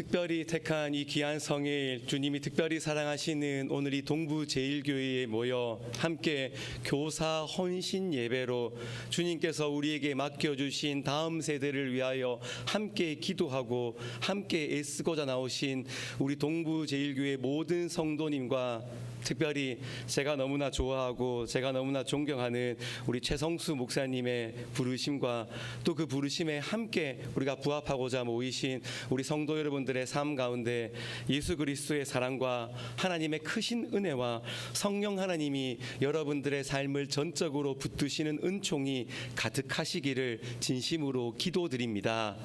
특별히 택한 이 귀한 성일, 주님이 특별히 사랑하시는 오늘 이 동부제일교회에 모여 함께 교사 헌신 예배로 주님께서 우리에게 맡겨주신 다음 세대를 위하여 함께 기도하고 함께 애쓰고자 나오신 우리 동부제일교회 모든 성도님과 특별히 제가 너무나 좋아하고 제가 너무나 존경하는 우리 최성수 목사님의 부르심과 또 그 부르심에 함께 우리가 부합하고자 모이신 우리 성도 여러분들의 삶 가운데 예수 그리스도의 사랑과 하나님의 크신 은혜와 성령 하나님이 여러분들의 삶을 전적으로 붙드시는 은총이 가득하시기를 진심으로 기도드립니다.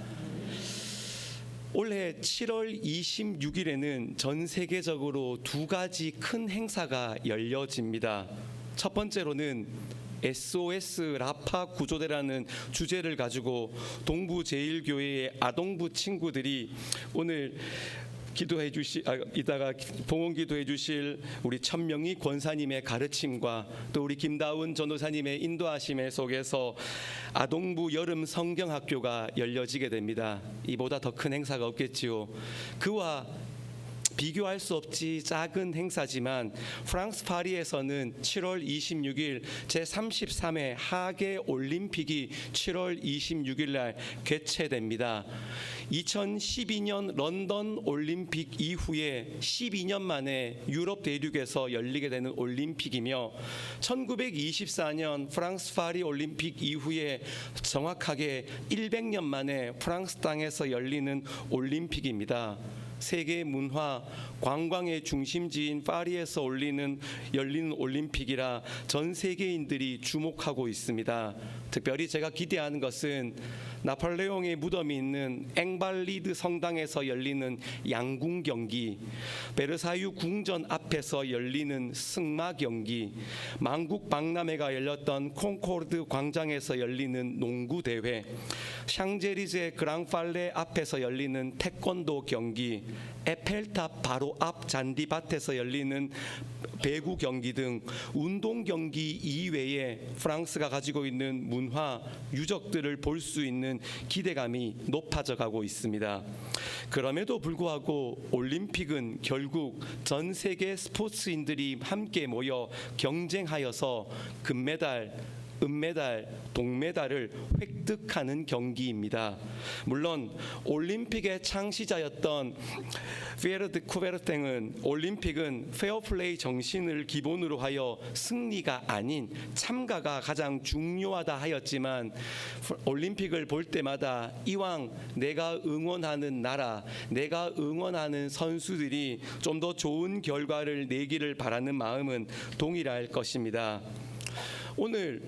올해 7월 26일에는 전 세계적으로 두 가지 큰 행사가 열려집니다. 첫 번째로는 SOS 라파 구조대라는 주제를 가지고 동부제일교회의 아동부 친구들이 오늘 이따가 봉헌 기도해 주실 우리 천명희 권사님의 가르침과 또 우리 김다운 전도사님의 인도하심의 속에서 아동부 여름 성경학교가 열려지게 됩니다. 이보다 더 큰 행사가 없겠지요. 그와 비교할 수 없지 작은 행사지만 프랑스 파리에서는 7월 26일 제33회 하계 올림픽이 7월 26일 날 개최됩니다. 2012년 런던 올림픽 이후에 12년 만에 유럽 대륙에서 열리게 되는 올림픽이며 1924년 프랑스 파리 올림픽 이후에 정확하게 100년 만에 프랑스 땅에서 열리는 올림픽입니다. 세계 문화, 관광의 중심지인 파리에서 열리는 올림픽이라 전 세계인들이 주목하고 있습니다. 특별히 제가 기대하는 것은 나폴레옹의 무덤이 있는 앵발리드 성당에서 열리는 양궁 경기, 베르사유 궁전 앞에서 열리는 승마 경기, 만국 박람회가 열렸던 콩코르드 광장에서 열리는 농구 대회, 샹제리제 그랑팔레 앞에서 열리는 태권도 경기, 에펠탑 바로 앞 잔디밭에서 열리는 배구 경기 등 운동 경기 이외에 프랑스가 가지고 있는 문화 유적들을 볼 수 있는 기대감이 높아져 가고 있습니다. 그럼에도 불구하고 올림픽은 결국 전 세계 스포츠인들이 함께 모여 경쟁하여서 금메달, 은메달, 동메달을 획득하는 경기입니다. 물론 올림픽의 창시자였던 피에르 드 쿠베르탱은 올림픽은 페어플레이 정신을 기본으로 하여 승리가 아닌 참가가 가장 중요하다 하였지만 올림픽을 볼 때마다 이왕 내가 응원하는 나라, 내가 응원하는 선수들이 좀 더 좋은 결과를 내기를 바라는 마음은 동일할 것입니다. 오늘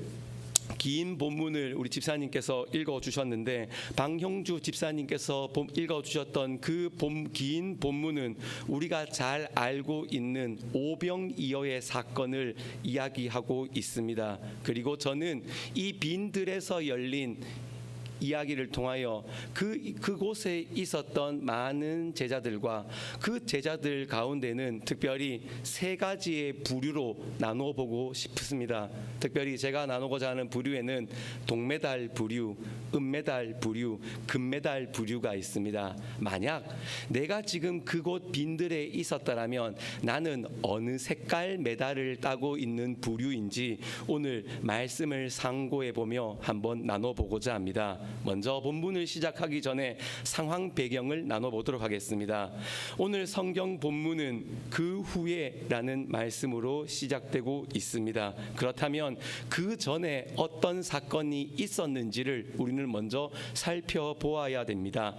긴 본문을 우리 집사님께서 읽어주셨는데 방형주 집사님께서 읽어주셨던 그 긴 본문은 우리가 잘 알고 있는 오병이어의 사건을 이야기하고 있습니다. 그리고 저는 이 빈들에서 열린 이야기를 통하여 그곳에 있었던 많은 제자들과 그 제자들 가운데는 특별히 세 가지의 부류로 나눠보고 싶습니다. 특별히 제가 나누고자 하는 부류에는 동메달 부류, 은메달 부류, 금메달 부류가 있습니다. 만약 내가 지금 그곳 빈들에 있었다면 나는 어느 색깔 메달을 따고 있는 부류인지 오늘 말씀을 상고해보며 한번 나눠보고자 합니다. 먼저 본문을 시작하기 전에 상황 배경을 나눠보도록 하겠습니다. 오늘 성경 본문은 그 후에라는 말씀으로 시작되고 있습니다. 그렇다면 그 전에 어떤 사건이 있었는지를 우리는 먼저 살펴보아야 됩니다.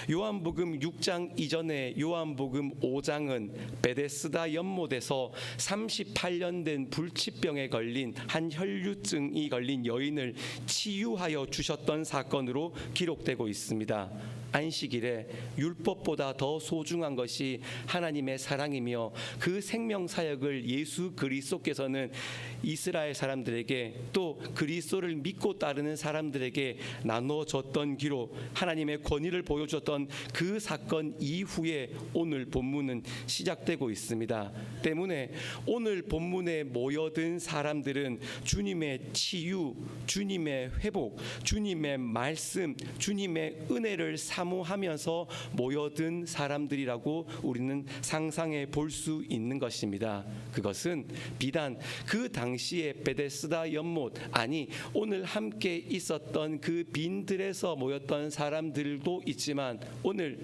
요한복음 6장 이전에 요한복음 5장은 베데스다 연못에서 38년 된 불치병에 걸린 한 혈류증이 걸린 여인을 치유하여 주셨던 사건으로 기록되고 있습니다. 안식일에 율법보다 더 소중한 것이 하나님의 사랑이며 그 생명사역을 예수 그리스도께서는 이스라엘 사람들에게 또 그리스도를 믿고 따르는 사람들에게 나눠줬던 기로 하나님의 권위를 보여줬던 그 사건 이후에 오늘 본문은 시작되고 있습니다. 때문에 오늘 본문에 모여든 사람들은 주님의 치유, 주님의 회복, 주님의 말씀, 주님의 은혜를 사모하면서 모여든 사람들이라고 우리는 상상해 볼 수 있는 것입니다. 그것은 비단 그 당시에 베데스다 연못, 아니 오늘 함께 있었던 그 빈들에서 모였던 사람들도 있지만 오늘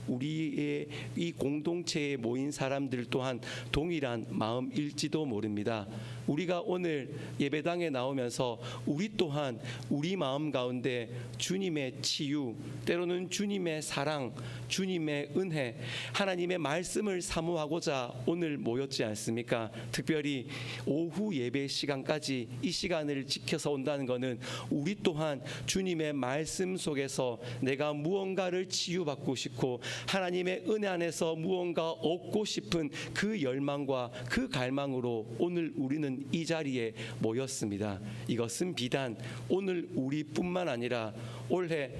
우리의 이 공동체에 모인 사람들 또한 동일한 마음일지도 모릅니다. 우리가 오늘 예배당에 나오면서 우리 또한 우리 마음 가운데 주님의 치유, 때로는 주님의 사랑, 주님의 은혜, 하나님의 말씀을 사모하고자 오늘 모였지 않습니까? 특별히 오후 예배 시간까지 이 시간을 지켜서 온다는 것은 우리 또한 주님의 말씀 속에서 내가 무언가를 치유받고 싶고 하나님의 은혜 안에서 무언가 얻고 싶은 그 열망과 그 갈망으로 오늘 우리는 이 자리에 모였습니다. 이것은 비단 오늘 우리뿐만 아니라 올해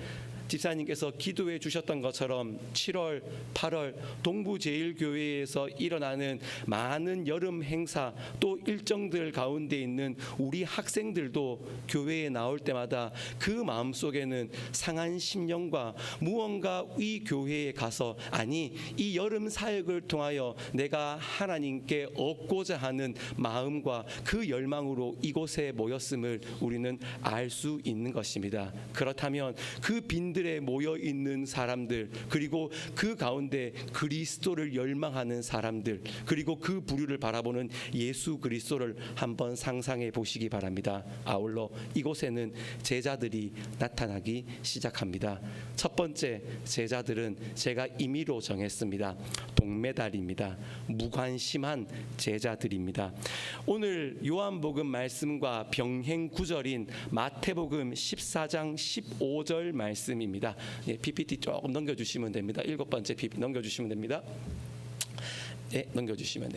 집사님께서 기도해 주셨던 것처럼 7월, 8월 동부제일교회에서 일어나는 많은 여름 행사 또 일정들 가운데 있는 우리 학생들도 교회에 나올 때마다 그 마음속에는 상한 심령과 무언가 이 교회에 가서, 아니 이 여름 사역을 통하여 내가 하나님께 얻고자 하는 마음과 그 열망으로 이곳에 모였음을 우리는 알 수 있는 것입니다. 그렇다면 그 빈들에 모여 있는 사람들, 그리고 그 가운데 그리스도를 열망하는 사람들, 그리고 그 부류를 바라보는 예수 그리스도를 한번 상상해 보시기 바랍니다. 아울러 이곳에는 제자들이 나타나기 시작합니다. 첫 번째 제자들은 제가 임의로 정했습니다. 동메달입니다. 무관심한 제자들입니다. 오늘 요한복음 말씀과 병행 구절인 마태복음 14장 15절 말씀입니다. PPT 조금 넘겨주시면 됩니다. 7번째 PPT 넘겨주시면 됩니다. 네, 넘겨주시면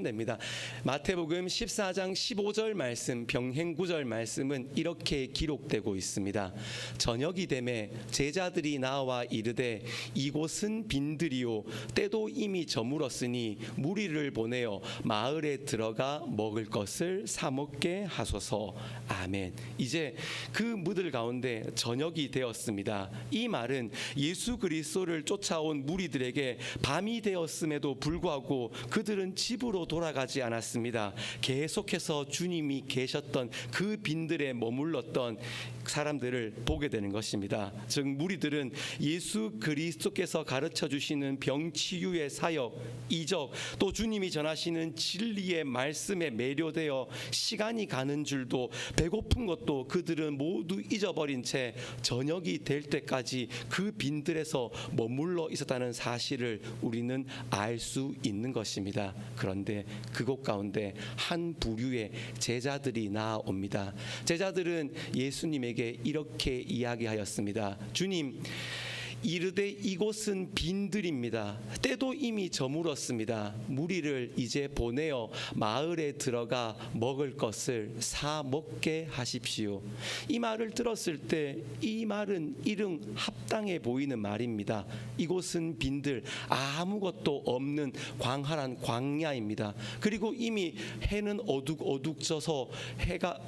됩니다. 마태복음 14장 15절 말씀, 병행 구절 말씀은 이렇게 기록되고 있습니다. 저녁이 되매 제자들이 나와 이르되 이곳은 빈들이요 때도 이미 저물었으니 무리를 보내어 마을에 들어가 먹을 것을 사 먹게 하소서. 아멘. 이제 그 무들 가운데 저녁이 되었습니다. 이 말은 예수 그리스도를 쫓아온 무리들에게 밤이 되었음에도 불구하고 그들은 집으로 돌아가지 않았습니다. 계속해서 주님이 계셨던 그 빈들에 머물렀던 사람들을 보게 되는 것입니다. 즉 무리들은 예수 그리스도께서 가르쳐 주시는 병치유의 사역, 이적, 또 주님이 전하시는 진리의 말씀에 매료되어 시간이 가는 줄도 배고픈 것도 그들은 모두 잊어버린 채 저녁이 될 때까지 그 빈들에서 머물러 있었다는 사실을 우리는 알 수 있는 것입니다. 그런데 그곳 가운데 한 부류의 제자들이 나옵니다. 제자들은 예수님에게 이렇게 이야기하였습니다. 주님, 이르되 이곳은 빈들입니다. 때도 이미 저물었습니다. 무리를 이제 보내어 마을에 들어가 먹을 것을 사 먹게 하십시오. 이 말을 들었을 때 이 말은 이른 합당해 보이는 말입니다. 이곳은 빈들, 아무것도 없는 광활한 광야입니다. 그리고 이미 해는 어둑어둑져서 해가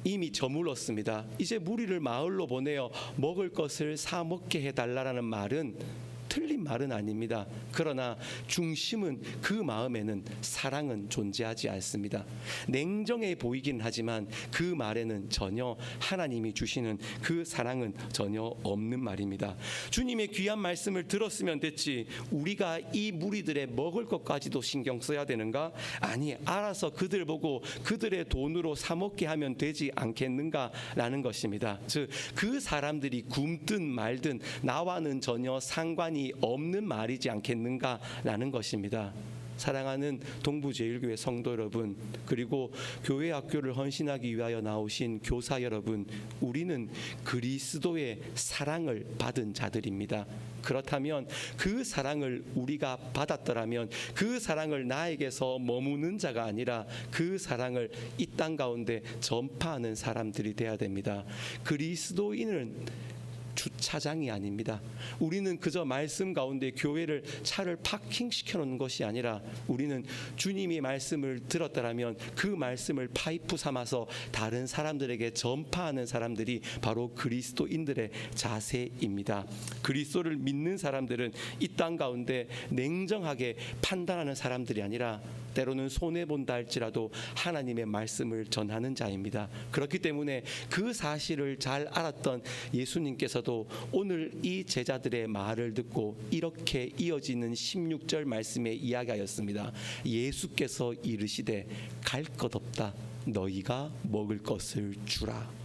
이미 저물었습니다. 이제 무리를 마을로 보내어 먹을 것을 사 먹게 해달라는 말은 틀린 말은 아닙니다. 그러나 중심은, 그 마음에는 사랑은 존재하지 않습니다. 냉정해 보이긴 하지만 그 말에는 전혀 하나님이 주시는 그 사랑은 전혀 없는 말입니다. 주님의 귀한 말씀을 들었으면 됐지 우리가 이 무리들의 먹을 것까지도 신경 써야 되는가? 아니, 알아서 그들 보고 그들의 돈으로 사 먹게 하면 되지 않겠는가라는 것입니다. 즉 그 사람들이 굶든 말든 나와는 전혀 상관이 없는 말이지 않겠는가라는 것입니다. 사랑하는 동부제일교회 성도 여러분, 그리고 교회 학교를 헌신하기 위하여 나오신 교사 여러분, 우리는 그리스도의 사랑을 받은 자들입니다. 그렇다면 그 사랑을 우리가 받았더라면 그 사랑을 나에게서 머무는 자가 아니라 그 사랑을 이 땅 가운데 전파하는 사람들이 되어야 됩니다. 그리스도인은 주차장이 아닙니다. 우리는 그저 말씀 가운데 교회를 차를 파킹시켜 놓는 것이 아니라 우리는 주님이 말씀을 들었다라면 그 말씀을 파이프 삼아서 다른 사람들에게 전파하는 사람들이 바로 그리스도인들의 자세입니다. 그리스도를 믿는 사람들은 이 땅 가운데 냉정하게 판단하는 사람들이 아니라 때로는 손해본다 할지라도 하나님의 말씀을 전하는 자입니다. 그렇기 때문에 그 사실을 잘 알았던 예수님께서도 오늘 이 제자들의 말을 듣고 이렇게 이어지는 16절 말씀에 이야기하였습니다. 예수께서 이르시되 갈 것 없다. 너희가 먹을 것을 주라.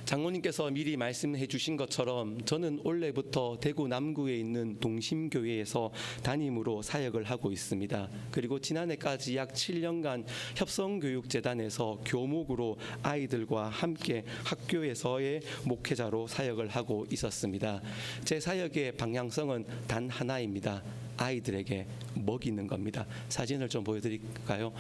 장로님께서 미리 말씀해 주신 것처럼 저는 올해부터 대구 남구에 있는 동심교회에서 담임으로 사역을 하고 있습니다. 그리고 지난해까지 약 7년간 협성교육재단에서 교목으로 아이들과 함께 학교에서의 목회자로 사역을 하고 있었습니다. 제 사역의 방향성은 단 하나입니다. 아이들에게 먹이는 겁니다. 사진을 좀 보여드릴까요?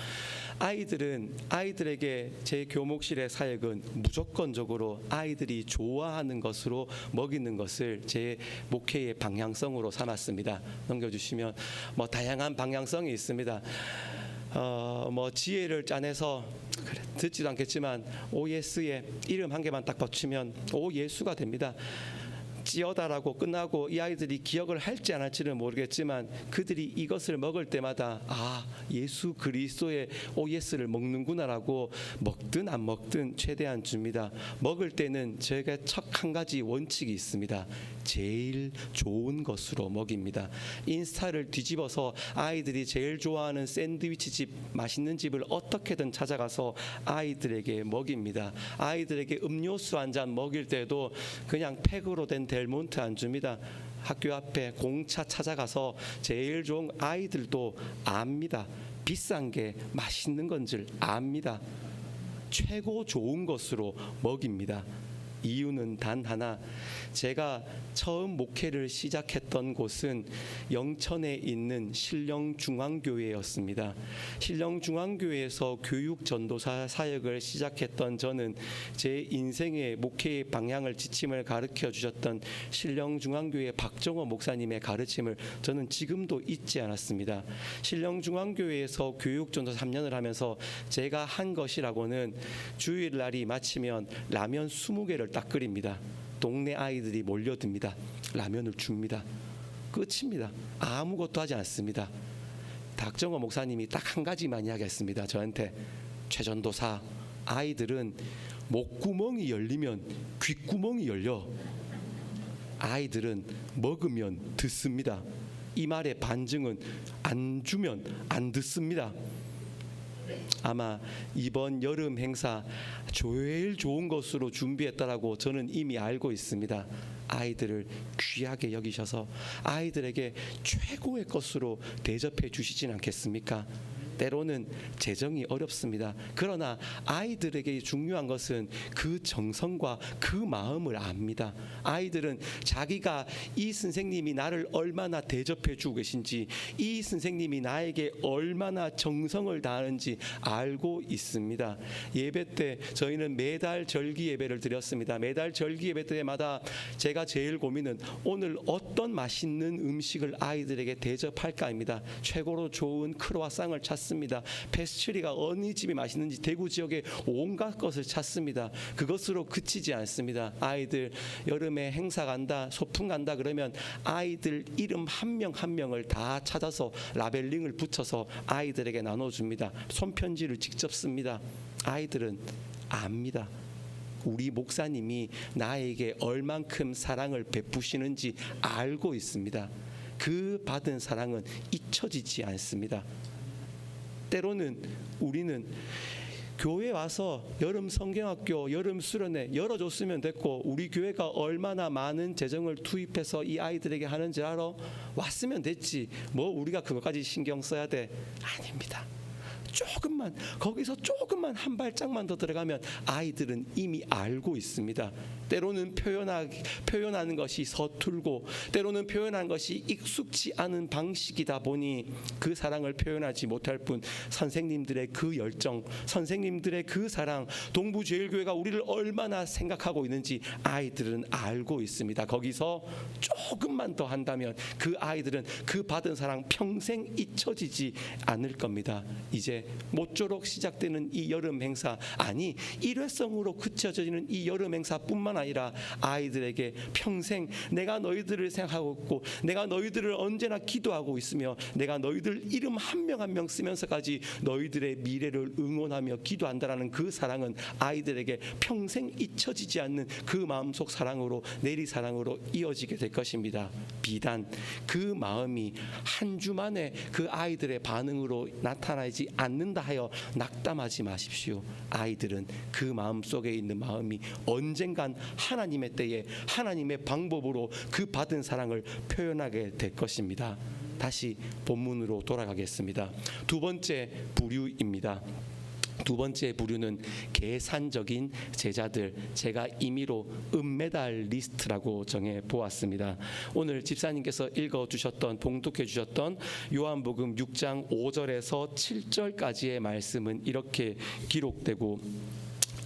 아이들에게 제 교목실의 사역은 무조건적으로 아이들이 좋아하는 것으로 먹이는 것을 제 목회의 방향성으로 삼았습니다. 넘겨주시면 다양한 방향성이 있습니다. 지혜를 짜내서 듣지도 않겠지만 OS에 이름 한 개만 딱 붙이면 O예수가 됩니다. 찌어다라고 끝나고 이 아이들이 기억을 할지 안 할지는 모르겠지만 그들이 이것을 먹을 때마다 예수 그리스도의 OS를 먹는구나라고 먹든 안 먹든 최대한 줍니다. 먹을 때는 제가 첫 한 가지 원칙이 있습니다. 제일 좋은 것으로 먹입니다. 인스타를 뒤집어서 아이들이 제일 좋아하는 샌드위치 집, 맛있는 집을 어떻게든 찾아가서 아이들에게 먹입니다. 아이들에게 음료수 한 잔 먹일 때도 그냥 팩으로 된 델몬트 안 줍니다. 학교 앞에 공차 찾아가서 제일 좋은, 아이들도 압니다. 비싼 게 맛있는 건 줄 압니다. 최고 좋은 것으로 먹입니다. 이유는 단 하나, 제가 처음 목회를 시작했던 곳은 영천에 있는 신령중앙교회였습니다. 신령중앙교회에서 교육전도사 사역을 시작했던 저는 제 인생의 목회의 방향을 지침을 가르쳐 주셨던 신령중앙교회 박정호 목사님의 가르침을 저는 지금도 잊지 않았습니다. 신령중앙교회에서 교육전도사 3년을 하면서 제가 한 것이라고는 주일날이 마치면 라면 20개를 딱 끓입니다. 동네 아이들이 몰려듭니다. 라면을 줍니다. 끝입니다. 아무것도 하지 않습니다. 박정호 목사님이 딱 한 가지만 이야기했습니다. 저한테, 최전도사, 아이들은 목구멍이 열리면 귓구멍이 열려. 아이들은 먹으면 듣습니다. 이 말의 반증은 안 주면 안 듣습니다. 아마 이번 여름 행사 제일 좋은 것으로 준비했다라고 저는 이미 알고 있습니다. 아이들을 귀하게 여기셔서 아이들에게 최고의 것으로 대접해 주시진 않겠습니까? 때로는 재정이 어렵습니다. 그러나 아이들에게 중요한 것은 그 정성과 그 마음을 압니다. 아이들은 자기가 이 선생님이 나를 얼마나 대접해 주고 계신지, 이 선생님이 나에게 얼마나 정성을 다하는지 알고 있습니다. 예배 때 저희는 매달 절기 예배를 드렸습니다. 매달 절기 예배 때마다 제가 제일 고민은 오늘 어떤 맛있는 음식을 아이들에게 대접할까입니다. 최고로 좋은 크로와상을 찾습니다. 페스츄리가 어느 집이 맛있는지 대구 지역에 온갖 것을 찾습니다. 그것으로 그치지 않습니다. 아이들 여름에 행사 간다, 소풍 간다 그러면 아이들 이름 한 명 한 명을 다 찾아서 라벨링을 붙여서 아이들에게 나눠줍니다. 손편지를 직접 씁니다. 아이들은 압니다. 우리 목사님이 나에게 얼만큼 사랑을 베푸시는지 알고 있습니다. 그 받은 사랑은 잊혀지지 않습니다. 때로는 우리는 교회 와서 여름 성경학교, 여름 수련회 열어줬으면 됐고, 우리 교회가 얼마나 많은 재정을 투입해서 이 아이들에게 하는지 알아? 왔으면 됐지. 우리가 그것까지 신경 써야 돼? 아닙니다. 거기서 조금만 한 발짝만 더 들어가면 아이들은 이미 알고 있습니다. 때로는 표현하는 것이 서툴고 때로는 표현하는 것이 익숙지 않은 방식이다 보니 그 사랑을 표현하지 못할 뿐 선생님들의 그 열정, 선생님들의 그 사랑, 동부제일교회가 우리를 얼마나 생각하고 있는지 아이들은 알고 있습니다. 거기서 조금만 더 한다면 그 아이들은 그 받은 사랑 평생 잊혀지지 않을 겁니다. 이제 모쪼록 시작되는 이 여름 행사, 아니 일회성으로 그쳐지는 이 여름 행사뿐만 아니라 아이들에게 평생 내가 너희들을 생각하고 있고 내가 너희들을 언제나 기도하고 있으며 내가 너희들 이름 한 명 한 명 쓰면서까지 너희들의 미래를 응원하며 기도한다라는 그 사랑은 아이들에게 평생 잊혀지지 않는 그 마음속 사랑으로 내리사랑으로 이어지게 될 것입니다. 비단 그 마음이 한 주 만에 그 아이들의 반응으로 나타나지 않는다 하여 낙담하지 마십시오. 아이들은 그 마음 속에 있는 마음이 언젠간 하나님의 때에 하나님의 방법으로 그 받은 사랑을 표현하게 될 것입니다. 다시 본문으로 돌아가겠습니다. 두 번째 부류입니다. 두 번째 부류는 계산적인 제자들, 제가 임의로 은메달리스트라고 정해 보았습니다. 오늘 집사님께서 읽어주셨던, 봉독해 주셨던 요한복음 6장 5절에서 7절까지의 말씀은 이렇게 기록되고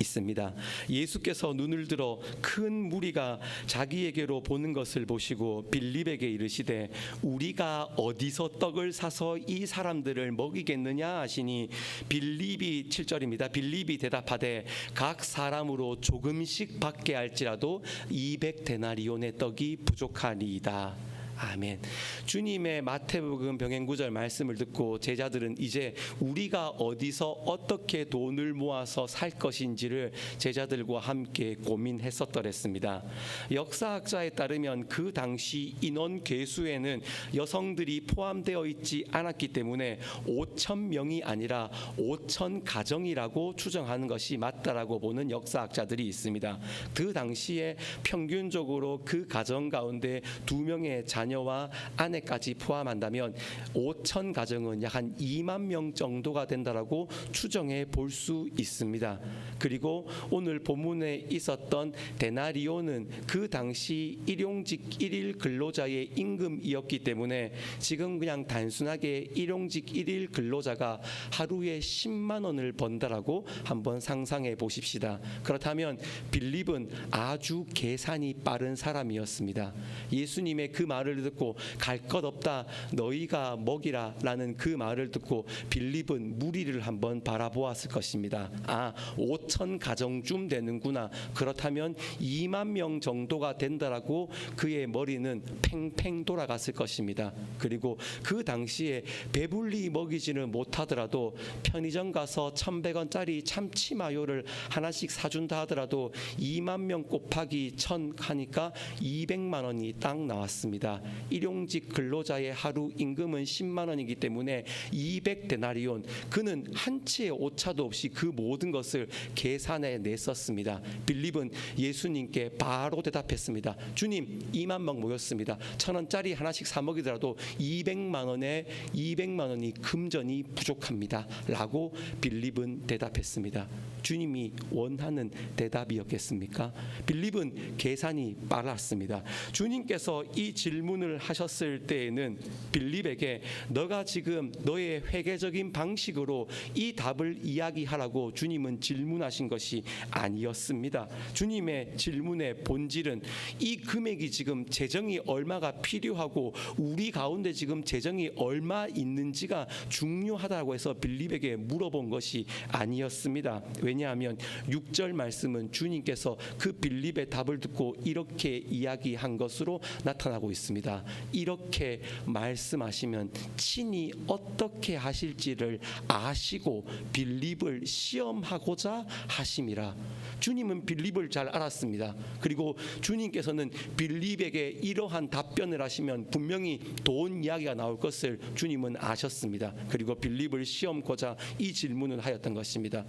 있습니다. 예수께서 눈을 들어 큰 무리가 자기에게로 보는 것을 보시고 빌립에게 이르시되 우리가 어디서 떡을 사서 이 사람들을 먹이겠느냐 하시니 빌립이 7절입니다. 빌립이 대답하되 각 사람으로 조금씩 받게 할지라도 200데나리온의 떡이 부족하니이다. 아멘. 주님의 마태복음 병행 9절 말씀을 듣고 제자들은 이제 우리가 어디서 어떻게 돈을 모아서 살 것인지를 제자들과 함께 고민했었더랬습니다. 역사학자에 따르면 그 당시 인원 계수에는 여성들이 포함되어 있지 않았기 때문에 5,000명이 아니라 5,000가정이라고 추정하는 것이 맞다라고 보는 역사학자들이 있습니다. 그 당시에 평균적으로 그 가정 가운데 2명의 자녀와 아내까지 포함한다면 5천 가정은 약 한 2만 명 정도가 된다라고 추정해 볼 수 있습니다. 그리고 오늘 본문에 있었던 데나리온은 그 당시 일용직 일일 근로자의 임금이었기 때문에 지금 그냥 단순하게 일용직 일일 근로자가 하루에 10만 원을 번다라고 한번 상상해 보십시다. 그렇다면 빌립은 아주 계산이 빠른 사람이었습니다. 예수님의 그 말을 듣고 갈 것 없다 너희가 먹이라 라는 그 말을 듣고 빌립은 무리를 한번 바라보았을 것입니다. 5천 가정쯤 되는구나. 그렇다면 2만 명 정도가 된다라고 그의 머리는 팽팽 돌아갔을 것입니다. 그리고 그 당시에 배불리 먹이지는 못하더라도 편의점 가서 1,100원짜리 참치마요를 하나씩 사준다 하더라도 2만 명 곱하기 1,000 하니까 200만 원이 딱 나왔습니다. 일용직 근로자의 하루 임금은 10만 원이기 때문에 200데나리온, 그는 한 치의 오차도 없이 그 모든 것을 계산해 냈었습니다. 빌립은 예수님께 바로 대답했습니다. 주님, 2만 명 모였습니다. 1,000원짜리 하나씩 사 먹이더라도 200만 원이 금전이 부족합니다 라고 빌립은 대답했습니다. 주님이 원하는 대답이었겠습니까? 빌립은 계산이 빨랐습니다. 주님께서 이 질문을 하셨을 때에는 빌립에게 너가 지금 너의 회계적인 방식으로 이 답을 이야기하라고 주님은 질문하신 것이 아니었습니다. 주님의 질문의 본질은 이 금액이 지금 재정이 얼마가 필요하고 우리 가운데 지금 재정이 얼마 있는지가 중요하다고 해서 빌립에게 물어본 것이 아니었습니다. 왜냐하면 6절 말씀은 주님께서 그 빌립의 답을 듣고 이렇게 이야기한 것으로 나타나고 있습니다. 이렇게 말씀하시면 친히 어떻게 하실지를 아시고 빌립을 시험하고자 하심이라. 주님은 빌립을 잘 알았습니다. 그리고 주님께서는 빌립에게 이러한 답변을 하시면 분명히 돈 이야기가 나올 것을 주님은 아셨습니다. 그리고 빌립을 시험고자 이 질문을 하였던 것입니다.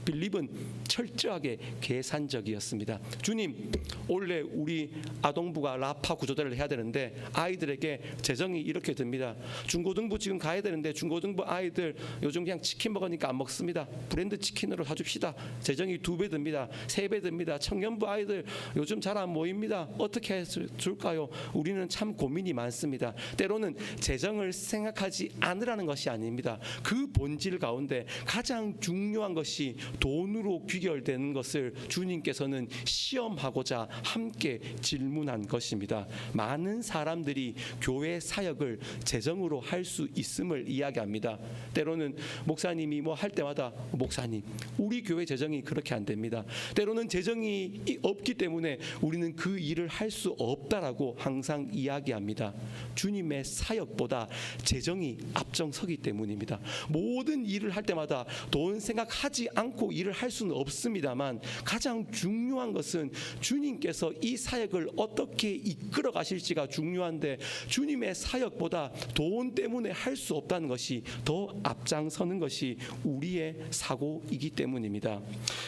빌립은 철저하게 계산적이었습니다. 주님, 원래 우리 아동부가 라파 구조대를 해야 되는데 아이들에게 재정이 이렇게 듭니다. 중고등부 지금 가야 되는데 중고등부 아이들 요즘 그냥 치킨 먹으니까 안 먹습니다. 브랜드 치킨으로 사줍시다. 재정이 2배 듭니다. 3배 듭니다. 청년부 아이들 요즘 잘 안 모입니다. 어떻게 해줄까요? 우리는 참 고민이 많습니다. 때로는 재정을 생각하지 않으라는 것이 아닙니다. 그 본질 가운데 가장 중요한 것이 돈으로 귀결되는 것을 주님께서는 시험하고자 함께 질문한 것입니다. 많은 사람들이 교회 사역을 재정으로 할 수 있음을 이야기합니다. 때로는 목사님이 뭐 할 때마다 목사님, 우리 교회 재정이 그렇게 안 됩니다. 때로는 재정이 없기 때문에 우리는 그 일을 할 수 없다라고 항상 이야기합니다. 주님의 사역보다 재정이 앞장서기 때문입니다. 모든 일을 할 때마다 돈 생각하지 않고 일을 할 수는 없습니다만 가장 중요한 것은 주님께서 이 사역을 어떻게 이끌어 가실지가 중요한데 주님의 사역보다 돈 때문에 할 수 없다는 것이 더 앞장서는 것이 우리의 사고이기 때문입니다.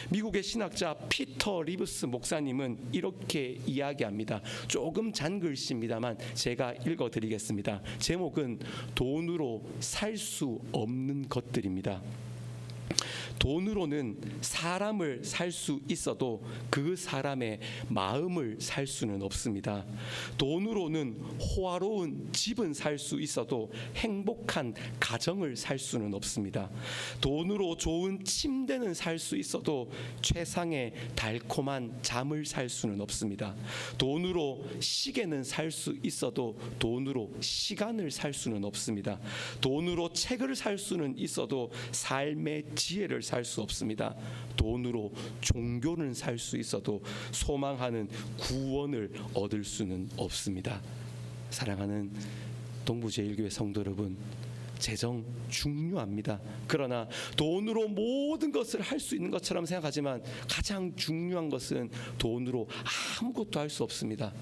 미국의 신학자 피터 리브스 목사님은 이렇게 이야기합니다. 조금 잔 글씨입니다만 제가 읽어드리겠습니다. 제목은 돈으로 살 수 없는 것들입니다. 돈으로는 사람을 살 수 있어도 그 사람의 마음을 살 수는 없습니다. 돈으로는 호화로운 집은 살 수 있어도 행복한 가정을 살 수는 없습니다. 돈으로 좋은 침대는 살 수 있어도 최상의 달콤한 잠을 살 수는 없습니다. 돈으로 시계는 살 수 있어도 돈으로 시간을 살 수는 없습니다. 돈으로 책을 살 수는 있어도 삶의 지혜를 살 수 없습니다. 돈으로 종교는 살 수 있어도 소망하는 구원을 얻을 수는 없습니다. 사랑하는 동부제일교회 성도 여러분, 재정 중요합니다. 그러나 돈으로 모든 것을 할 수 있는 것처럼 생각하지만 가장 중요한 것은 돈으로 아무것도 할 수 없습니다.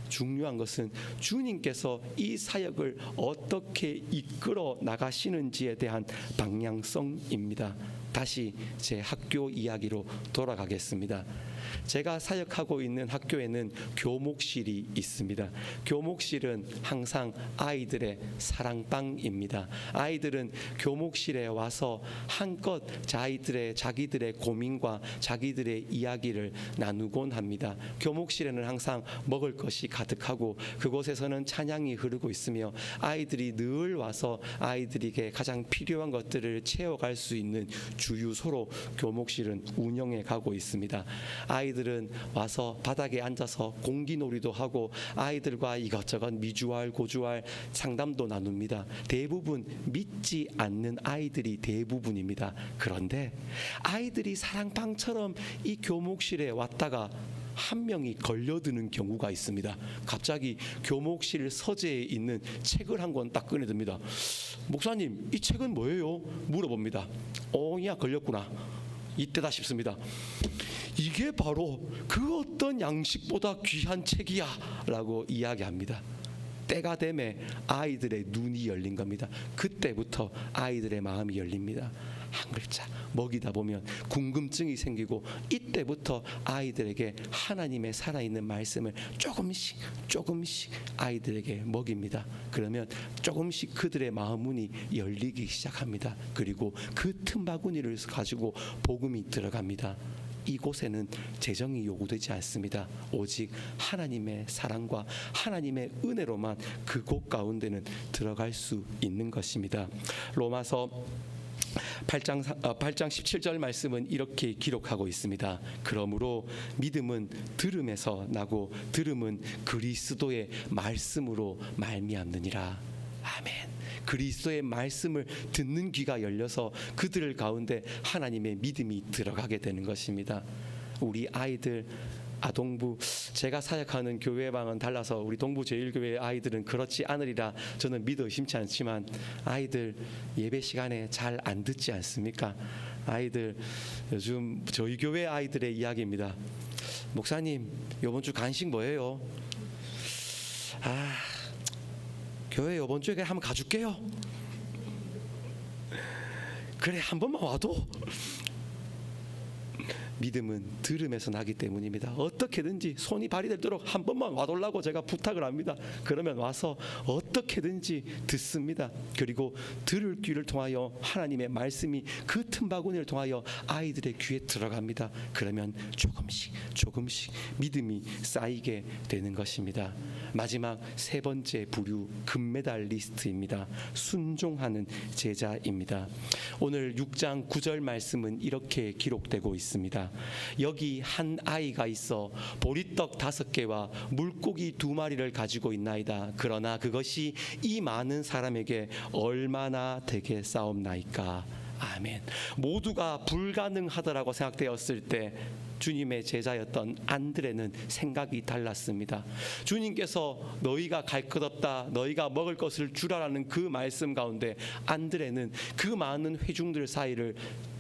중요한 것은 주님께서 이 사역을 어떻게 이끌어 나가시는지에 대한 방향성입니다. 다시 제 학교 이야기로 돌아가겠습니다. 제가 사역하고 있는 학교에는 교목실이 있습니다. 교목실은 항상 아이들의 사랑방입니다. 아이들은 교목실에 와서 한껏 자기들의 고민과 자기들의 이야기를 나누곤 합니다. 교목실에는 항상 먹을 것이 가득하고 그곳에서는 찬양이 흐르고 있으며 아이들이 늘 와서 아이들에게 가장 필요한 것들을 채워갈 수 있는 주유소로 교목실은 운영해 가고 있습니다. 아이들은 와서 바닥에 앉아서 공기놀이도 하고 아이들과 이것저것 미주알 고주알 상담도 나눕니다. 대부분 믿지 않는 아이들이 대부분입니다. 그런데 아이들이 사랑방처럼 이 교목실에 왔다가 한 명이 걸려드는 경우가 있습니다. 갑자기 교목실 서재에 있는 책을 한 권 딱 꺼내듭니다. 목사님, 이 책은 뭐예요? 물어봅니다. 야, 걸렸구나. 이때다 싶습니다. 이게 바로 그 어떤 양식보다 귀한 책이야 라고 이야기합니다. 때가 되면 아이들의 눈이 열린 겁니다. 그때부터 아이들의 마음이 열립니다. 한 글자 먹이다 보면 궁금증이 생기고 이때부터 아이들에게 하나님의 살아있는 말씀을 조금씩 아이들에게 먹입니다. 그러면 조금씩 그들의 마음 문이 열리기 시작합니다. 그리고 그 틈바구니를 가지고 복음이 들어갑니다. 이곳에는 재정이 요구되지 않습니다. 오직 하나님의 사랑과 하나님의 은혜로만 그곳 가운데는 들어갈 수 있는 것입니다. 로마서 8장 17절 말씀은 이렇게 기록하고 있습니다. 그러므로 믿음은 들음에서 나고 들음은 그리스도의 말씀으로 말미암느니라. 아멘. 그리스도의 말씀을 듣는 귀가 열려서 그들 가운데 하나님의 믿음이 들어가게 되는 것입니다. 우리 아이들 아동부, 제가 사역하는 교회방은 달라서 우리 동부제일교회 아이들은 그렇지 않으리라 저는 믿어 의심치 않지만 아이들 예배 시간에 잘 안 듣지 않습니까? 아이들 요즘 저희 교회 아이들의 이야기입니다. 목사님, 이번 주 간식 뭐예요? 교회 이번 주에 한번 가줄게요. 그래, 한 번만 와도 믿음은 들음에서 나기 때문입니다. 어떻게든지 손이 발이 되도록 한 번만 와달라고 제가 부탁을 합니다. 그러면 와서 어떻게든지 듣습니다. 그리고 들을 귀를 통하여 하나님의 말씀이 그 틈바구니를 통하여 아이들의 귀에 들어갑니다. 그러면 조금씩 믿음이 쌓이게 되는 것입니다. 마지막 세 번째 부류, 금메달리스트입니다. 순종하는 제자입니다. 오늘 6장 9절 말씀은 이렇게 기록되고 있습니다. 여기 한 아이가 있어 보리떡 5개와 물고기 2마리를 가지고 있나이다. 그러나 그것이 이 많은 사람에게 얼마나 되겠사옵나이까. 아멘. 모두가 불가능하다라고 생각되었을 때 주님의 제자였던 안드레는 생각이 달랐습니다. 주님께서 너희가 갈 것 없다, 너희가 먹을 것을 주라라는 그 말씀 가운데 안드레는 그 많은 회중들 사이를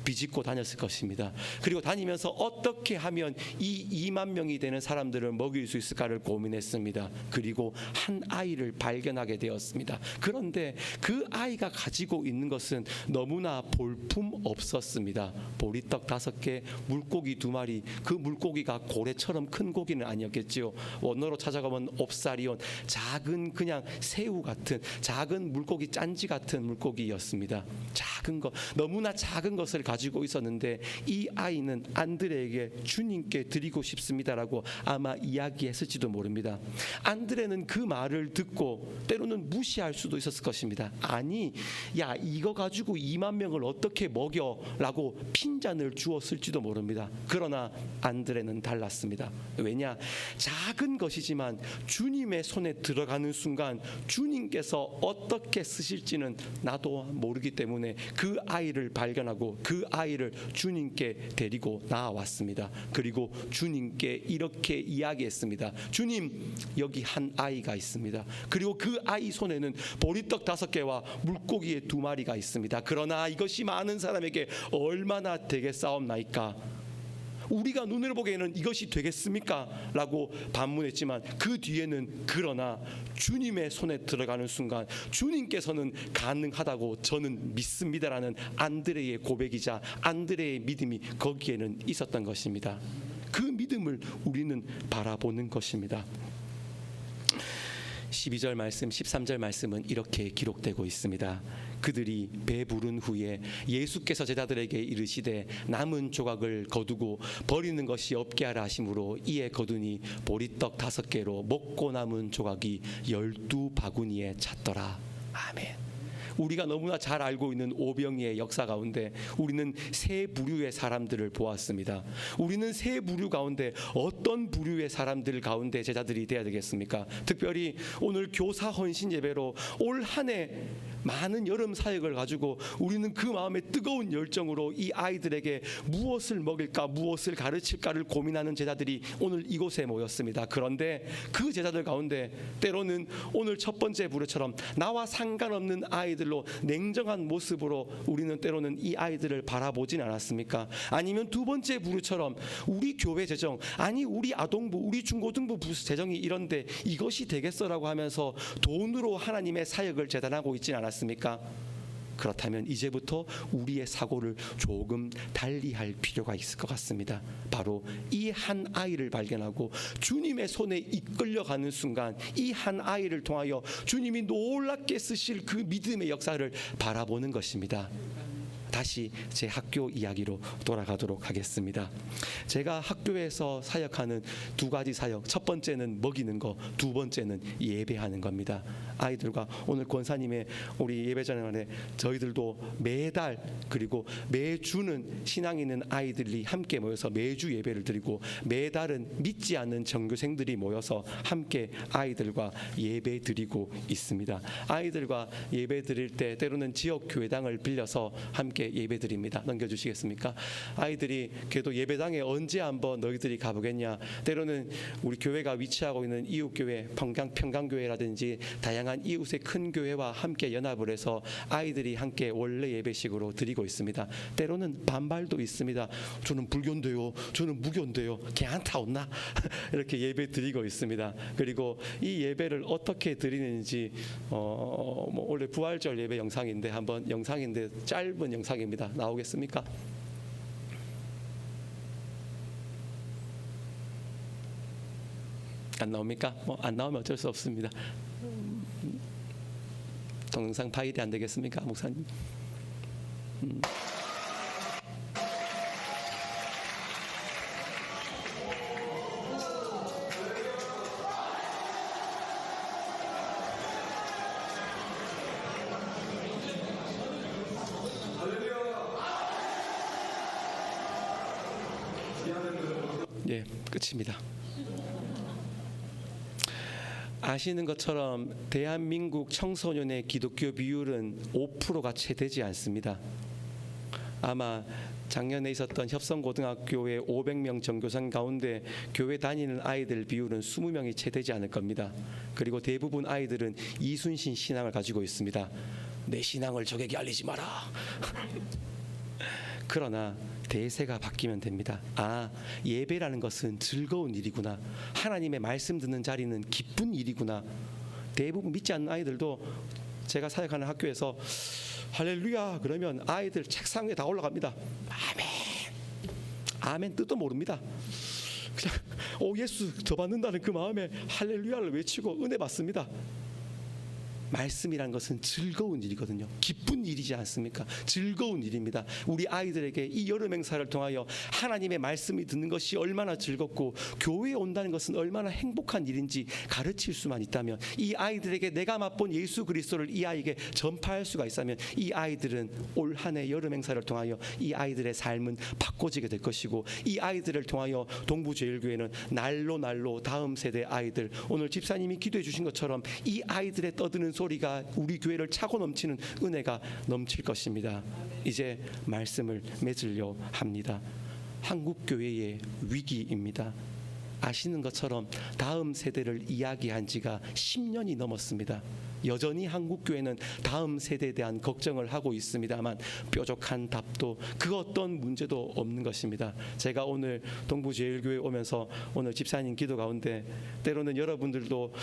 비집고 다녔을 것입니다. 그리고 다니면서 어떻게 하면 이 2만 명이 되는 사람들을 먹일 수 있을까를 고민했습니다. 그리고 한 아이를 발견하게 되었습니다. 그런데 그 아이가 가지고 있는 것은 너무나 볼품 없었습니다. 보리떡 5개, 물고기 2마리. 그 물고기가 고래처럼 큰 고기는 아니었겠지요. 원어로 찾아가면 옵사리온, 작은 그냥 새우 같은 작은 물고기, 짠지 같은 물고기였습니다. 작은 것, 너무나 작은 것을 가지고 있었는데 이 아이는 안드레에게 주님께 드리고 싶습니다라고 아마 이야기했을지도 모릅니다. 안드레는 그 말을 듣고 때로는 무시할 수도 있었을 것입니다. 아니, 야, 이거 가지고 2만 명을 어떻게 먹여라고 핀잔을 주었을지도 모릅니다. 그러나 안드레는 달랐습니다. 왜냐? 작은 것이지만 주님의 손에 들어가는 순간 주님께서 어떻게 쓰실지는 나도 모르기 때문에 그 아이를 발견하고 그 아이를 주님께 데리고 나왔습니다. 그리고 주님께 이렇게 이야기했습니다. 주님, 여기 한 아이가 있습니다. 그리고 그 아이 손에는 보리떡 5개와 물고기의 2마리가 있습니다. 그러나 이것이 많은 사람에게 얼마나 되겠사옵나이까? 우리가 눈으로 보기에는 이것이 되겠습니까? 라고 반문했지만 그 뒤에는 그러나 주님의 손에 들어가는 순간 주님께서는 가능하다고 저는 믿습니다라는 안드레의 고백이자 안드레의 믿음이 거기에는 있었던 것입니다. 그 믿음을 우리는 바라보는 것입니다. 12절 말씀, 13절 말씀은 이렇게 기록되고 있습니다. 그들이 배부른 후에 예수께서 제자들에게 이르시되 남은 조각을 거두고 버리는 것이 없게 하라 하심으로 이에 거두니 보리떡 5개로 먹고 남은 조각이 12바구니에 찼더라. 아멘. 우리가 너무나 잘 알고 있는 오병이의 역사 가운데 우리는 세 부류의 사람들을 보았습니다. 우리는 세 부류 가운데 어떤 부류의 사람들 가운데 제자들이 되어야 되겠습니까? 특별히 오늘 교사 헌신 예배로 올 한 해 많은 여름 사역을 가지고 우리는 그 마음의 뜨거운 열정으로 이 아이들에게 무엇을 먹일까, 무엇을 가르칠까를 고민하는 제자들이 오늘 이곳에 모였습니다. 그런데 그 제자들 가운데 때로는 오늘 첫 번째 부류처럼 나와 상관없는 아이들로 냉정한 모습으로 우리는 때로는 이 아이들을 바라보진 않았습니까? 아니면 두 번째 부류처럼 우리 교회 재정, 아니 우리 아동부, 우리 중고등부 재정이 이런데 이것이 되겠어라고 하면서 돈으로 하나님의 사역을 재단하고 있진 않았습니까? 그렇다면 이제부터 우리의 사고를 조금 달리할 필요가 있을 것 같습니다. 바로 이 한 아이를 발견하고 주님의 손에 이끌려가는 순간 이 한 아이를 통하여 주님이 놀랍게 쓰실 그 믿음의 역사를 바라보는 것입니다. 다시 제 학교 이야기로 돌아가도록 하겠습니다. 제가 학교에서 사역하는 2가지 사역, 첫 번째는 먹이는 거, 두 번째는 예배하는 겁니다. 아이들과 오늘 권사님의 우리 예배 전에 저희들도 매달 그리고 매주는 신앙 있는 아이들이 함께 모여서 매주 예배를 드리고 매달은 믿지 않는 전교생들이 모여서 함께 아이들과 예배 드리고 있습니다. 아이들과 예배 드릴 때 때로는 지역 교회당을 빌려서 함께 예배 드립니다. 넘겨주시겠습니까? 아이들이 그래도 예배당에 언제 한번 너희들이 가보겠냐? 때로는 우리 교회가 위치하고 있는 이웃교회, 평강교회라든지 다양한 이웃의 큰 교회와 함께 연합을 해서 아이들이 함께 원래 예배식으로 드리고 있습니다. 때로는 반발도 있습니다. 저는 불교인데요, 저는 무교인데요, 걔한테 없나? 이렇게 예배 드리고 있습니다. 그리고 이 예배를 어떻게 드리는지 원래 부활절 예배 영상인데 한번 영상인데 짧은 영상입니다. 나오겠습니까? 안 나옵니까? 안 나오면 어쩔 수 없습니다. 동영상 파일이 안 되겠습니까, 목사님? 예, 끝입니다. 아시는 것처럼 대한민국 청소년의 기독교 비율은 5%가 채 되지 않습니다. 아마 작년에 있었던 협성고등학교의 500명 전교생 가운데 교회 다니는 아이들 비율은 20명이 채 되지 않을 겁니다. 그리고 대부분 아이들은 이순신 신앙을 가지고 있습니다. 내 신앙을 적에게 알리지 마라. 그러나 대세가 바뀌면 됩니다. 예배라는 것은 즐거운 일이구나. 하나님의 말씀 듣는 자리는 기쁜 일이구나. 대부분 믿지 않는 아이들도 제가 사역하는 학교에서 할렐루야 그러면 아이들 책상 위에 다 올라갑니다. 아멘. 아멘 뜻도 모릅니다. 그냥 예수 더 받는다는 그 마음에 할렐루야를 외치고 은혜 받습니다. 말씀이란 것은 즐거운 일이거든요. 기쁜 일이지 않습니까? 즐거운 일입니다. 우리 아이들에게 이 여름 행사를 통하여 하나님의 말씀이 듣는 것이 얼마나 즐겁고 교회에 온다는 것은 얼마나 행복한 일인지 가르칠 수만 있다면, 이 아이들에게 내가 맛본 예수 그리스도를 이 아이에게 전파할 수가 있다면, 이 아이들은 올 한 해 여름 행사를 통하여 이 아이들의 삶은 바꿔지게 될 것이고, 이 아이들을 통하여 동부제일교회는 날로 다음 세대 아이들, 오늘 집사님이 기도해 주신 것처럼 이 아이들의 떠드는 소리가 우리 교회를 차고 넘치는 은혜가 넘칠 것입니다. 이제 말씀을 맺으려 합니다. 한국 교회의 위기입니다. 아시는 것처럼 다음 세대를 이야기한 지가 10년이 넘었습니다. 여전히 한국 교회는 다음 세대에 대한 걱정을 하고 있습니다만 뾰족한 답도 그 어떤 문제도 없는 것입니다. 제가 오늘 동부제일교회 오면서 오늘 집사님 기도 가운데 때로는 여러분들도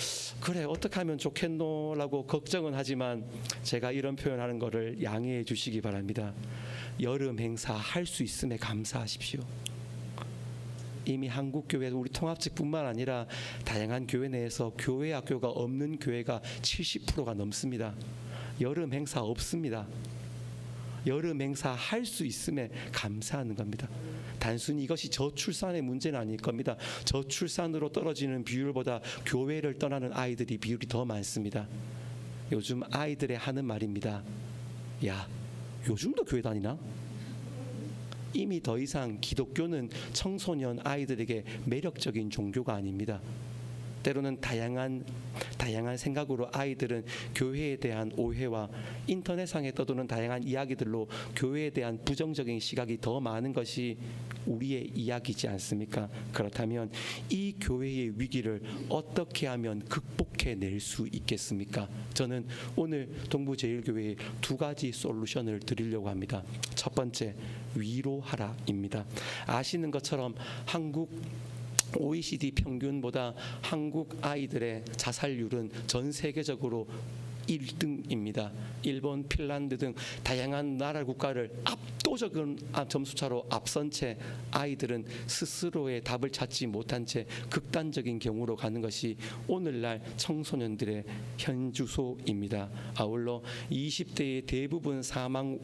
그래 어떻게 하면 좋겠노라고 걱정은 하지만 제가 이런 표현하는 것을 양해해 주시기 바랍니다. 여름 행사 할 수 있음에 감사하십시오. 이미 한국교회 우리 통합직뿐만 아니라 다양한 교회 내에서 교회 학교가 없는 교회가 70%가 넘습니다. 여름 행사 없습니다. 여름 행사 할 수 있음에 감사하는 겁니다. 단순히 이것이 저출산의 문제는 아닐 겁니다. 저출산으로 떨어지는 비율보다 교회를 떠나는 아이들이 비율이 더 많습니다. 요즘 아이들의 하는 말입니다. 야, 요즘도 교회 다니나? 이미 더 이상 기독교는 청소년 아이들에게 매력적인 종교가 아닙니다. 때로는 다양한 생각으로 아이들은 교회에 대한 오해와 인터넷상에 떠도는 다양한 이야기들로 교회에 대한 부정적인 시각이 더 많은 것이 우리의 이야기지 않습니까? 그렇다면 이 교회의 위기를 어떻게 하면 극복해낼 수 있겠습니까? 저는 오늘 동부제일교회에 두 가지 솔루션을 드리려고 합니다. 첫 번째, 위로하라입니다. 아시는 것처럼 한국 OECD 평균보다 한국 아이들의 자살률은 전 세계적으로 1등입니다. 일본, 핀란드 등 다양한 나라 국가를 압도적인 점수차로 앞선 채 아이들은 스스로의 답을 찾지 못한 채 극단적인 경우로 가는 것이 오늘날 청소년들의 현주소입니다. 아울러 20대의 대부분 사망의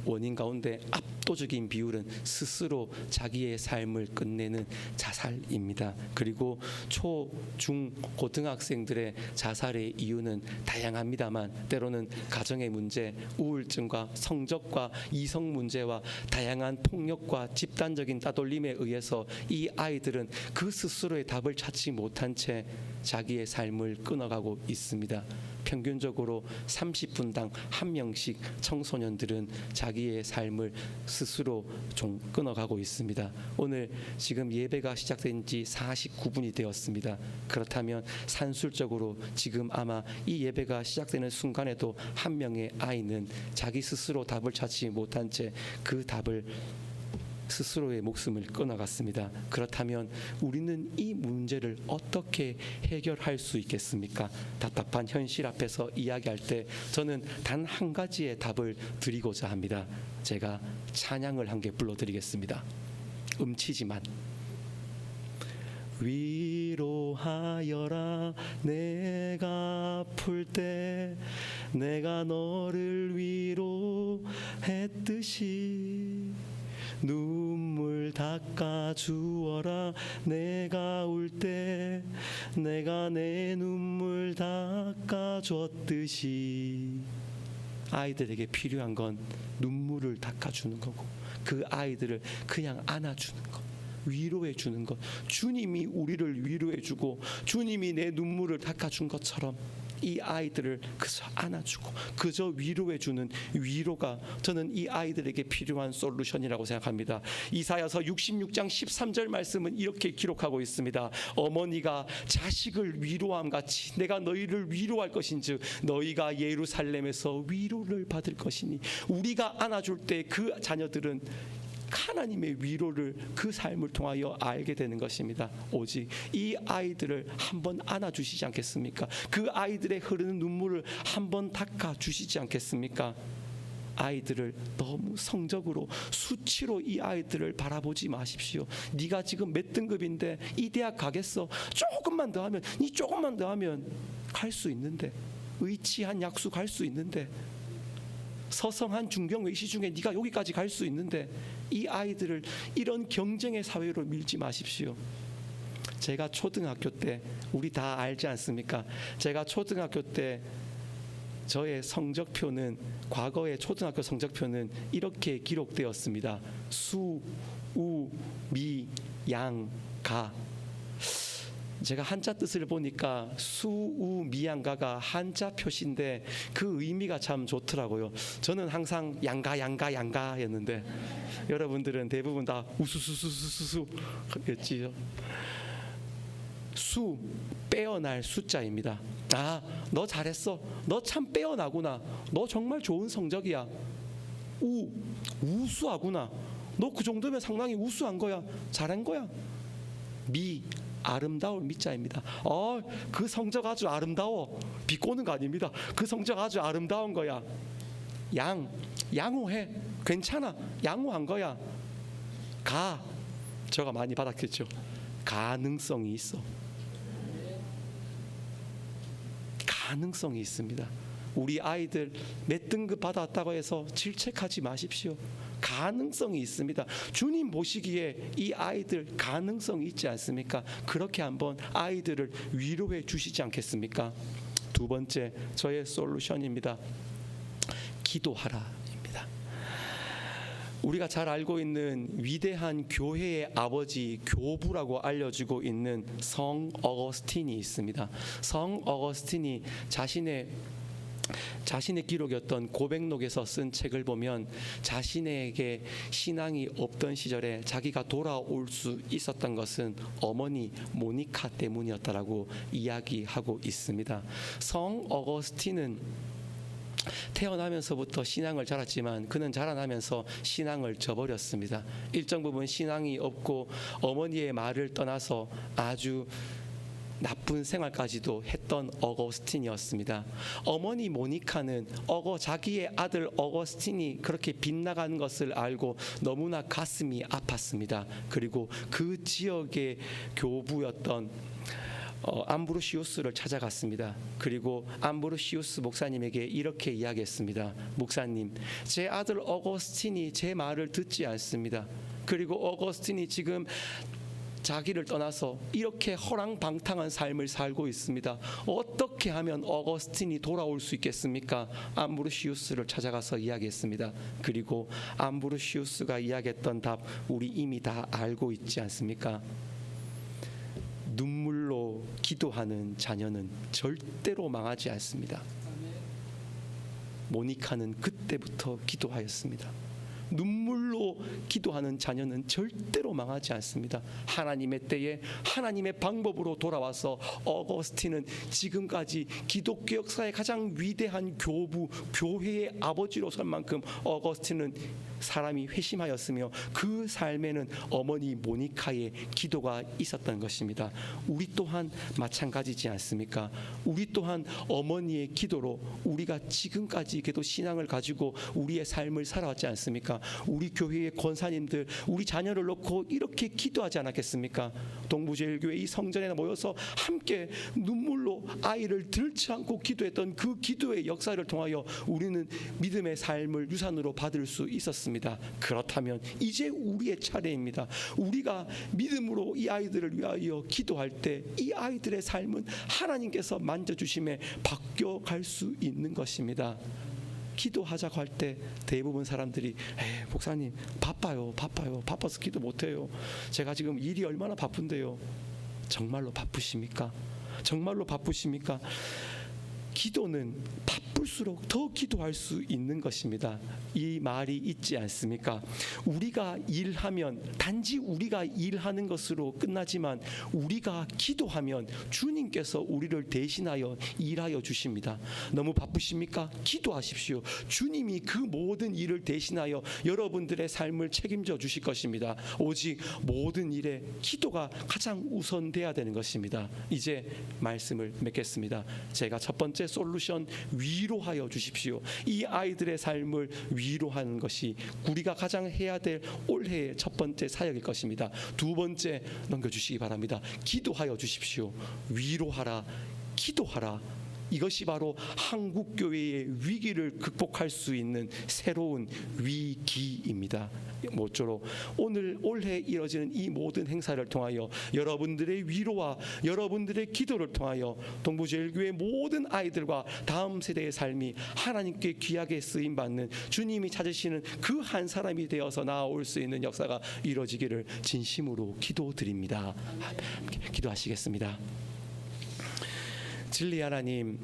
원인 가운데 압도적인 비율은 스스로 자기의 삶을 끝내는 자살입니다. 그리고 초, 중, 고등학생들의 자살의 이유는 다양합니다만 때로는 가정의 문제, 우울증과 성적과 이성 문제와 다양한 폭력과 집단적인 따돌림에 의해서 이 아이들은 그 스스로의 답을 찾지 못한 채 자기의 삶을 끊어가고 있습니다. 평균적으로 30분당 한 명씩 청소년들은 자기의 삶을 스스로 좀 끊어가고 있습니다. 오늘 지금 예배가 시작된 지 49분이 되었습니다. 그렇다면 산술적으로 지금 아마 이 예배가 시작되는 순간에도 한 명의 아이는 자기 스스로 답을 찾지 못한 채 그 답을 스스로의 목숨을 끊어갔습니다. 그렇다면 우리는 이 문제를 어떻게 해결할 수 있겠습니까? 답답한 현실 앞에서 이야기할 때 저는 단 한 가지의 답을 드리고자 합니다. 제가 찬양을 한 개 불러드리겠습니다. 음치지만 위로하여라. 내가 아플 때 내가 너를 위로했듯이 눈물 닦아 주어라. 내가 울 때 내가 내 눈물 닦아 줬듯이. 아이들에게 필요한 건 눈물을 닦아주는 거고, 그 아이들을 그냥 안아주는 것, 위로해 주는 것. 주님이 우리를 위로해 주고 주님이 내 눈물을 닦아준 것처럼 이 아이들을 그저 안아주고 그저 위로해 주는 위로가 저는 이 아이들에게 필요한 솔루션이라고 생각합니다. 이사야서 66장 13절 말씀은 이렇게 기록하고 있습니다. 어머니가 자식을 위로함 같이 내가 너희를 위로할 것인즉 너희가 예루살렘에서 위로를 받을 것이니. 우리가 안아줄 때 그 자녀들은 하나님의 위로를 그 삶을 통하여 알게 되는 것입니다. 오직 이 아이들을 한번 안아주시지 않겠습니까? 그 아이들의 흐르는 눈물을 한번 닦아주시지 않겠습니까? 아이들을 너무 성적으로 수치로 이 아이들을 바라보지 마십시오. 네가 지금 몇 등급인데 이 대학 가겠어? 조금만 더 하면, 이 조금만 더 하면 갈 수 있는데, 의치한 약수 갈 수 있는데, 서성한 중경외시 중에 네가 여기까지 갈 수 있는데, 이 아이들을 이런 경쟁의 사회로 밀지 마십시오. 제가 초등학교 때, 우리 다 알지 않습니까? 제가 초등학교 때 저의 성적표는, 과거의 초등학교 성적표는 이렇게 기록되었습니다. 수, 우, 미, 양, 가. 제가 한자 뜻을 보니까 수우미양가가 한자 표시인데 그 의미가 참 좋더라고요. 저는 항상 양가였는데 여러분들은 대부분 다 우수수수수수였지요. 수, 빼어날 숫자입니다. 아, 너 잘했어. 너 참 빼어나구나. 너 정말 좋은 성적이야. 우, 우수하구나. 너 그 정도면 상당히 우수한 거야. 잘한 거야. 미, 아름다울 미자입니다. 그 성적 아주 아름다워. 비꼬는 거 아닙니다. 그 성적 아주 아름다운 거야. 양, 양호해. 괜찮아. 양호한 거야. 가, 제가 많이 받았겠죠. 가능성이 있어. 가능성이 있습니다. 우리 아이들 몇 등급 받았다고 해서 질책하지 마십시오. 가능성이 있습니다. 주님 보시기에 이 아이들 가능성이 있지 않습니까? 그렇게 한번 아이들을 위로해 주시지 않겠습니까? 두 번째, 저의 솔루션입니다. 기도하라입니다. 우리가 잘 알고 있는 위대한 교회의 아버지, 교부라고 알려지고 있는 성 어거스틴이 있습니다. 성 어거스틴이 자신의 기록이었던 고백록에서 쓴 책을 보면 자신에게 신앙이 없던 시절에 자기가 돌아올 수 있었던 것은 어머니 모니카 때문이었다라고 이야기하고 있습니다. 성 어거스틴은 태어나면서부터 신앙을 자랐지만 그는 자라나면서 신앙을 저버렸습니다. 일정 부분 신앙이 없고 어머니의 말을 떠나서 아주 나쁜 생활까지도 했던 어거스틴이었습니다. 어머니 모니카는 자기의 아들 어거스틴이 그렇게 빗나가는 것을 알고 너무나 가슴이 아팠습니다. 그리고 그 지역의 교부였던 암브로시우스를 찾아갔습니다. 그리고 암브로시우스 목사님에게 이렇게 이야기했습니다. 목사님, 제 아들 어거스틴이 제 말을 듣지 않습니다. 그리고 어거스틴이 지금 자기를 떠나서 이렇게 허랑방탕한 삶을 살고 있습니다. 어떻게 하면 어거스틴이 돌아올 수 있겠습니까? 암브로시우스를 찾아가서 이야기했습니다. 그리고 암브로시우스가 이야기했던 답 우리 이미 다 알고 있지 않습니까? 눈물로 기도하는 자녀는 절대로 망하지 않습니다. 모니카는 그때부터 기도하였습니다. 눈물로 기도하는 자녀는 절대로 망하지 않습니다. 하나님의 때에 하나님의 방법으로 돌아와서 어거스틴은 지금까지 기독교 역사의 가장 위대한 교부, 교회의 아버지로 설 만큼 어거스틴은 사람이 회심하였으며 그 삶에는 어머니 모니카의 기도가 있었던 것입니다. 우리 또한 마찬가지지 않습니까? 우리 또한 어머니의 기도로 우리가 지금까지 그래도 신앙을 가지고 우리의 삶을 살아왔지 않습니까? 우리 교회의 권사님들, 우리 자녀를 놓고 이렇게 기도하지 않았겠습니까? 동부제일교회 이 성전에 모여서 함께 눈물로 아이를 들지 않고 기도했던 그 기도의 역사를 통하여 우리는 믿음의 삶을 유산으로 받을 수 있었습니다. 그렇다면 이제 우리의 차례입니다. 우리가 믿음으로 이 아이들을 위하여 기도할 때 이 아이들의 삶은 하나님께서 만져주심에 바뀌어갈 수 있는 것입니다. 기도하자고 할 때 대부분 사람들이 목사님 바빠서 기도 못해요. 제가 지금 일이 얼마나 바쁜데요. 정말로 바쁘십니까? 정말로 바쁘십니까? 기도는 바쁠수록 더 기도할 수 있는 것입니다. 이 말이 있지 않습니까? 우리가 일하면 단지 우리가 일하는 것으로 끝나지만 우리가 기도하면 주님께서 우리를 대신하여 일하여 주십니다. 너무 바쁘십니까? 기도하십시오. 주님이 그 모든 일을 대신하여 여러분들의 삶을 책임져 주실 것입니다. 오직 모든 일에 기도가 가장 우선돼야 되는 것입니다. 이제 말씀을 맺겠습니다. 제가 첫 번째 솔루션, 위로하여 주십시오. 이 아이들의 삶을 위로하는 것이 우리가 가장 해야 될 올해의 첫 번째 사역일 것입니다. 두 번째 넘겨주시기 바랍니다. 기도하여 주십시오. 위로하라, 기도하라. 이것이 바로 한국교회의 위기를 극복할 수 있는 새로운 위기입니다. 모쪼록 올해 이뤄지는 이 모든 행사를 통하여 여러분들의 위로와 여러분들의 기도를 통하여 동부제일교회 모든 아이들과 다음 세대의 삶이 하나님께 귀하게 쓰임받는 주님이 찾으시는 그 한 사람이 되어서 나아올 수 있는 역사가 이루어지기를 진심으로 기도드립니다. 기도하시겠습니다. 진리 하나님,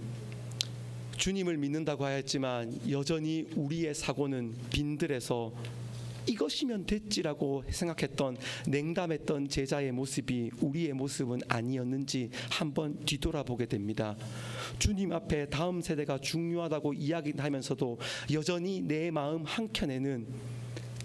주님을 믿는다고 하였지만 여전히 우리의 사고는 빈들에서 이것이면 됐지라고 생각했던 냉담했던 제자의 모습이 우리의 모습은 아니었는지 한번 뒤돌아보게 됩니다. 주님 앞에 다음 세대가 중요하다고 이야기하면서도 여전히 내 마음 한켠에는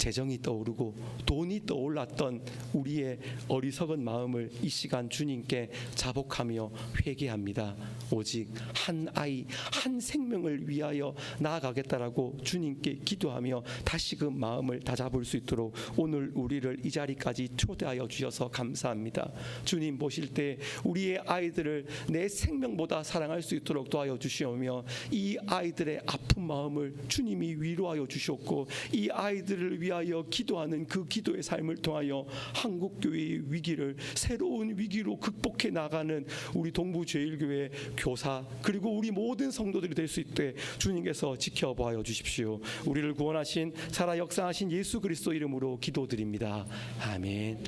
재정이 떠오르고 돈이 떠올랐던 우리의 어리석은 마음을 이 시간 주님께 자복하며 회개합니다. 오직 한 아이, 한 생명을 위하여 나아가겠다라고 주님께 기도하며 다시금 마음을 다잡을 수 있도록 오늘 우리를 이 자리까지 초대하여 주셔서 감사합니다. 주님 보실 때 우리의 아이들을 내 생명보다 사랑할 수 있도록 도와여 주시오며 이 아이들의 아픈 마음을 주님이 위로하여 주셨고 이 아이들을 위하여 기도하는 그 기도의 삶을 통하여 한국교회의 위기를 새로운 위기로 극복해 나가는 우리 동부제일교회 교사 그리고 우리 모든 성도들이 될 수 있게 주님께서 지켜보아 주십시오. 우리를 구원하신 살아 역사하신 예수 그리스도 이름으로 기도드립니다. 아멘.